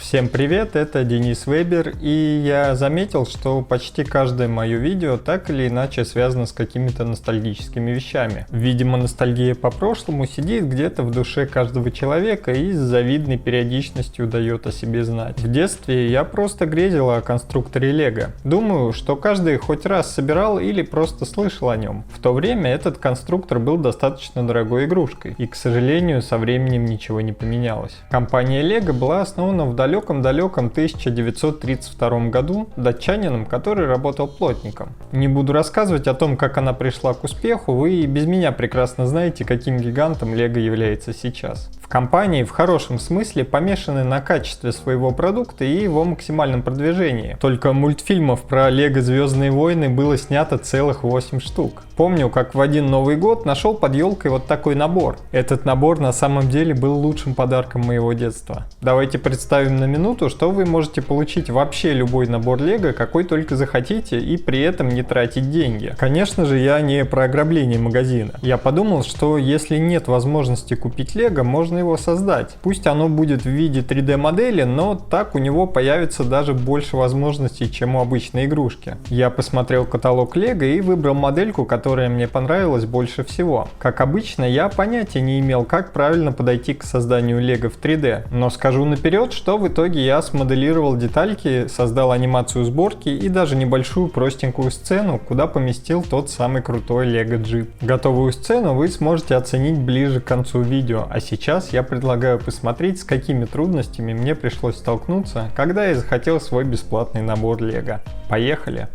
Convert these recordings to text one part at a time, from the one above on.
Всем привет, это Денис Вебер, и я заметил, что почти каждое мое видео так или иначе связано с какими-то ностальгическими вещами. Видимо, ностальгия по прошлому сидит где-то в душе каждого человека и с завидной периодичностью дает о себе знать. В детстве я просто грезил о конструкторе Лего. Думаю, что каждый хоть раз собирал или просто слышал о нем. В то время этот конструктор был достаточно дорогой игрушкой, и, к сожалению, со временем ничего не поменялось. Компания Лего была основана в далеком-далеком 1932 году датчанином, который работал плотником. Не буду рассказывать о том, как она пришла к успеху, вы и без меня прекрасно знаете, каким гигантом Лего является сейчас. В компании в хорошем смысле помешаны на качестве своего продукта и его максимальном продвижении. Только мультфильмов про Лего Звездные войны было снято целых 8 штук. Помню, как в один Новый год нашел под елкой вот такой набор. Этот набор на самом деле был лучшим подарком моего детства. Давайте представим на минуту, что вы можете получить вообще любой набор Лего, какой только захотите, и при этом не тратить деньги. Конечно же, я не про ограбление магазина. Я подумал, что если нет возможности купить Лего, можно его создать. Пусть оно будет в виде 3D модели, но так у него появится даже больше возможностей, чем у обычной игрушки. Я посмотрел каталог Лего и выбрал модельку, которая мне понравилась больше всего. Как обычно, я понятия не имел, как правильно подойти к созданию Лего в 3D, но скажу наперед, что в итоге я смоделировал детальки, создал анимацию сборки и даже небольшую простенькую сцену, куда поместил тот самый крутой Лего Джип. Готовую сцену вы сможете оценить ближе к концу видео, а сейчас я предлагаю посмотреть, с какими трудностями мне пришлось столкнуться, когда я захотел свой бесплатный набор Лего. Поехали!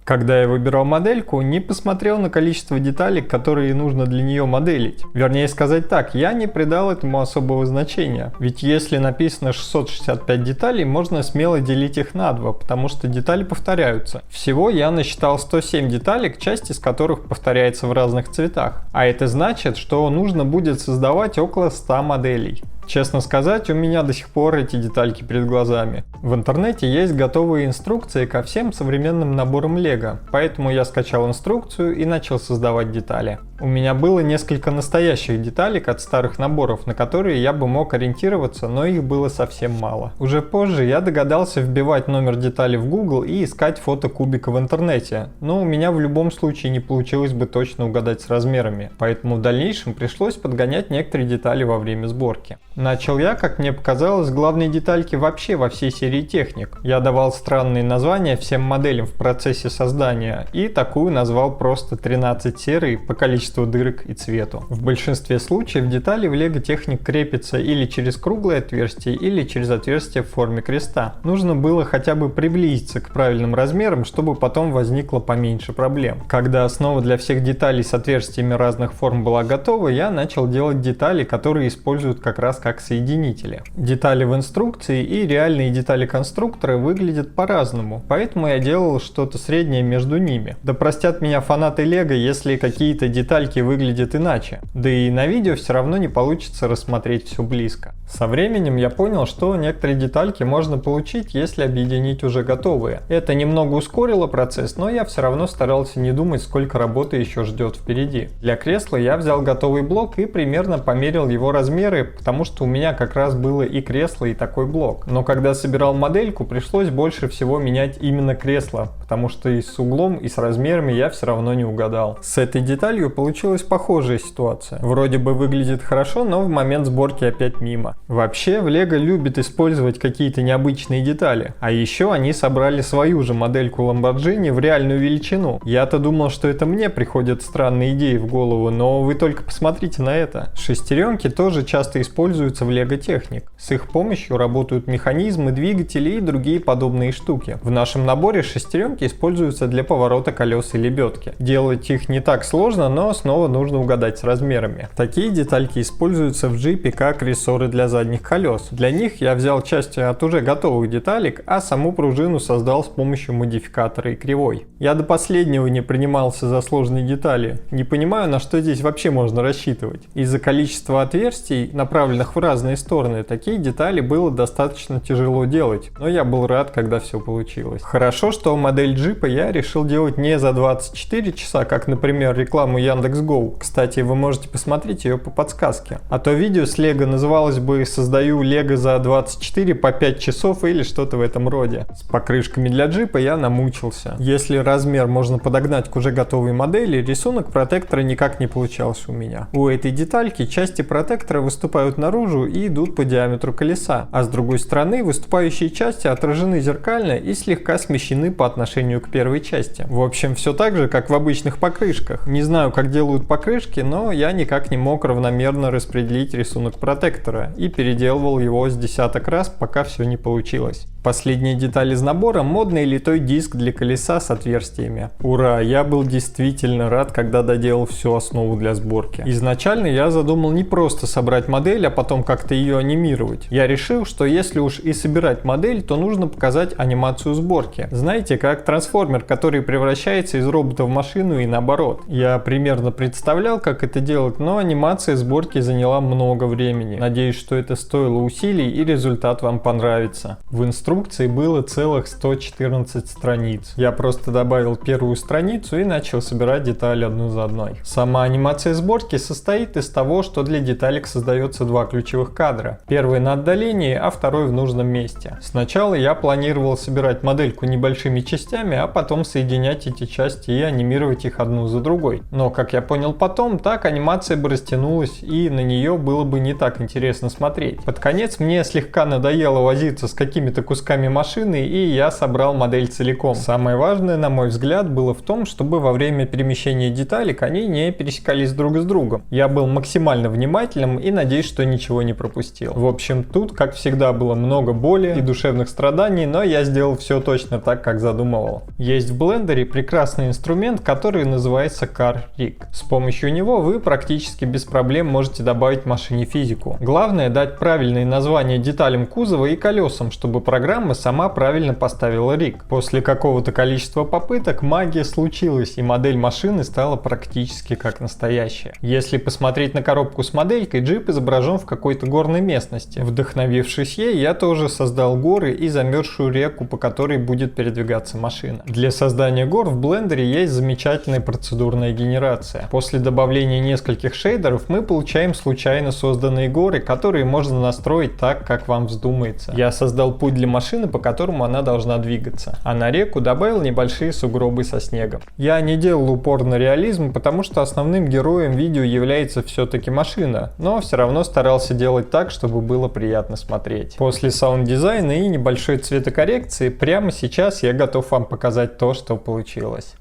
Когда я выбирал модельку, не посмотрел на количество деталей, которые нужно для нее моделить. Вернее сказать так, я не придал этому особого значения. Ведь если написано 665 деталей, можно смело делить их на 2, потому что детали повторяются. Всего я насчитал 107 деталек, часть из которых повторяется в разных цветах. А это значит, что нужно будет создавать около 100 моделей. Честно сказать, у меня до сих пор эти детальки перед глазами. В интернете есть готовые инструкции ко всем современным наборам Лего, поэтому я скачал инструкцию и начал создавать детали. У меня было несколько настоящих деталек от старых наборов, на которые я бы мог ориентироваться, но их было совсем мало. Уже позже я догадался вбивать номер детали в Google и искать фото кубика в интернете, но у меня в любом случае не получилось бы точно угадать с размерами, поэтому в дальнейшем пришлось подгонять некоторые детали во время сборки. Начал я, как мне показалось, с главной детальки вообще во всей серии техник. Я давал странные названия всем моделям в процессе создания и такую назвал просто 13 серий по количеству дырок и цвету. В большинстве случаев детали в Лего Техник крепятся или через круглое отверстие, или через отверстие в форме креста. Нужно было хотя бы приблизиться к правильным размерам, чтобы потом возникло поменьше проблем. Когда основа для всех деталей с отверстиями разных форм была готова, я начал делать детали, которые используют как раз как соединители. Детали в инструкции и реальные детали конструктора выглядят по-разному, поэтому я делал что-то среднее между ними. Да простят меня фанаты Лего, если какие-то детальки выглядят иначе. Да и на видео все равно не получится рассмотреть все близко. Со временем я понял, что некоторые детальки можно получить, если объединить уже готовые. Это немного ускорило процесс, но я все равно старался не думать, сколько работы еще ждет впереди. Для кресла я взял готовый блок и примерно померил его размеры, потому что у меня как раз было и кресло, и такой блок. Но когда собирал модельку, пришлось больше всего менять именно кресло, потому что и с углом, и с размерами я все равно не угадал. С этой деталью получилась похожая ситуация. Вроде бы выглядит хорошо, но в момент сборки опять мимо. Вообще, в Лего любят использовать какие-то необычные детали. А еще они собрали свою же модельку Lamborghini в реальную величину. Я-то думал, что это мне приходят странные идеи в голову, но вы только посмотрите на это. Шестеренки тоже часто используются в Лего Техник. С их помощью работают механизмы, двигатели и другие подобные штуки. В нашем наборе шестеренки используются для поворота колес и лебедки. Делать их не так сложно, но снова нужно угадать с размерами. Такие детальки используются в джипе как рессоры для задних колес. Для них я взял части от уже готовых деталек, а саму пружину создал с помощью модификатора и кривой. Я до последнего не принимался за сложные детали. Не понимаю, на что здесь вообще можно рассчитывать. Из-за количества отверстий, направленных в разные стороны, такие детали было достаточно тяжело делать, но я был рад, когда все получилось. Хорошо, что модель модель джипа я решил делать не за 24 часа, как, например, рекламу Яндекс.Гоу. Кстати, вы можете посмотреть ее по подсказке. А то видео с Лего называлось бы «Создаю Лего за 24 по 5 часов» или что-то в этом роде. С покрышками для джипа я намучился. Если размер можно подогнать к уже готовой модели, рисунок протектора никак не получался у меня. У этой детальки части протектора выступают наружу и идут по диаметру колеса, а с другой стороны выступающие части отражены зеркально и слегка смещены по отношению к первой части. В общем, все так же, как в обычных покрышках. Не знаю, как делают покрышки, но я никак не мог равномерно распределить рисунок протектора и переделывал его с десяток раз, пока все не получилось. Последняя деталь из набора — модный литой диск для колеса с отверстиями. Ура! Я был действительно рад, когда доделал всю основу для сборки. Изначально я задумал не просто собрать модель, а потом как-то ее анимировать. Я решил, что если уж и собирать модель, то нужно показать анимацию сборки. Знаете, как трансформер, который превращается из робота в машину и наоборот. Я примерно представлял, как это делать, но анимация сборки заняла много времени. Надеюсь, что это стоило усилий и результат вам понравится. В инструкции было целых 114 страниц. Я просто добавил первую страницу и начал собирать детали одну за одной. Сама анимация сборки состоит из того, что для деталек создается два ключевых кадра. Первый на отдалении, а второй в нужном месте. Сначала я планировал собирать модельку небольшими частями, а потом соединять эти части и анимировать их одну за другой. Но, как я понял потом, так анимация бы растянулась и на нее было бы не так интересно смотреть. Под конец мне слегка надоело возиться с какими-то кусками машины, и я собрал модель целиком. Самое важное, на мой взгляд, было в том, чтобы во время перемещения деталек они не пересекались друг с другом. Я был максимально внимательным и надеюсь, что ничего не пропустил. В общем, тут, как всегда, было много боли и душевных страданий, но я сделал все точно так, как задумывал. Есть в блендере прекрасный инструмент, который называется Car Rig. С помощью него вы практически без проблем можете добавить машине физику. Главное дать правильные названия деталям кузова и колесам, чтобы программа сама правильно поставила риг. После какого-то количества попыток магия случилась, и модель машины стала практически как настоящая. Если посмотреть на коробку с моделькой, джип изображен в какой-то горной местности. Вдохновившись ей, я тоже создал горы и замерзшую реку, по которой будет передвигаться машина. Для создания гор в блендере есть замечательная процедурная генерация. После добавления нескольких шейдеров мы получаем случайно созданные горы, которые можно настроить так, как вам вздумается. Я создал путь для машины, по которому она должна двигаться, а на реку добавил небольшие сугробы со снегом. Я не делал упор на реализм, потому что основным героем видео является все-таки машина, но все равно старался делать так, чтобы было приятно смотреть. После саунд-дизайна и небольшой цветокоррекции прямо сейчас я готов вам показать то, что получилось.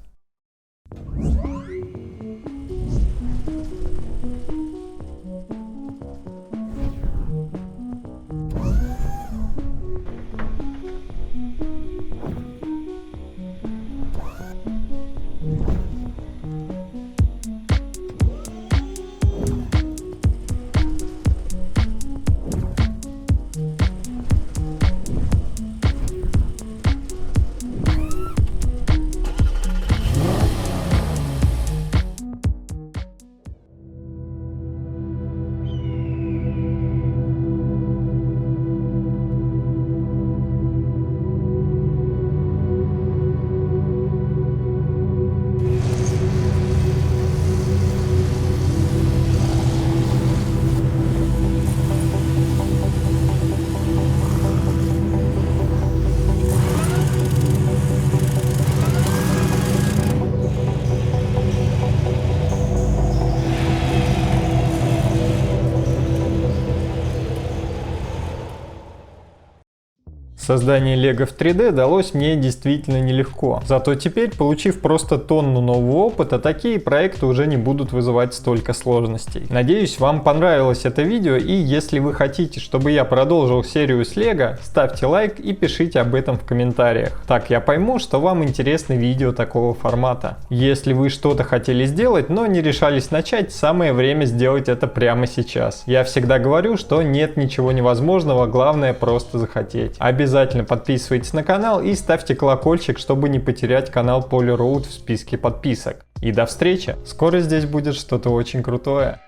Создание Лего в 3D далось мне действительно нелегко. Зато теперь, получив просто тонну нового опыта, такие проекты уже не будут вызывать столько сложностей. Надеюсь, вам понравилось это видео, и если вы хотите, чтобы я продолжил серию с Лего, ставьте лайк и пишите об этом в комментариях. Так я пойму, что вам интересны видео такого формата. Если вы что-то хотели сделать, но не решались начать, самое время сделать это прямо сейчас. Я всегда говорю, что нет ничего невозможного, главное просто захотеть. Обязательно подписывайтесь на канал и ставьте колокольчик, чтобы не потерять канал Poly Road в списке подписок. И до встречи! Скоро здесь будет что-то очень крутое.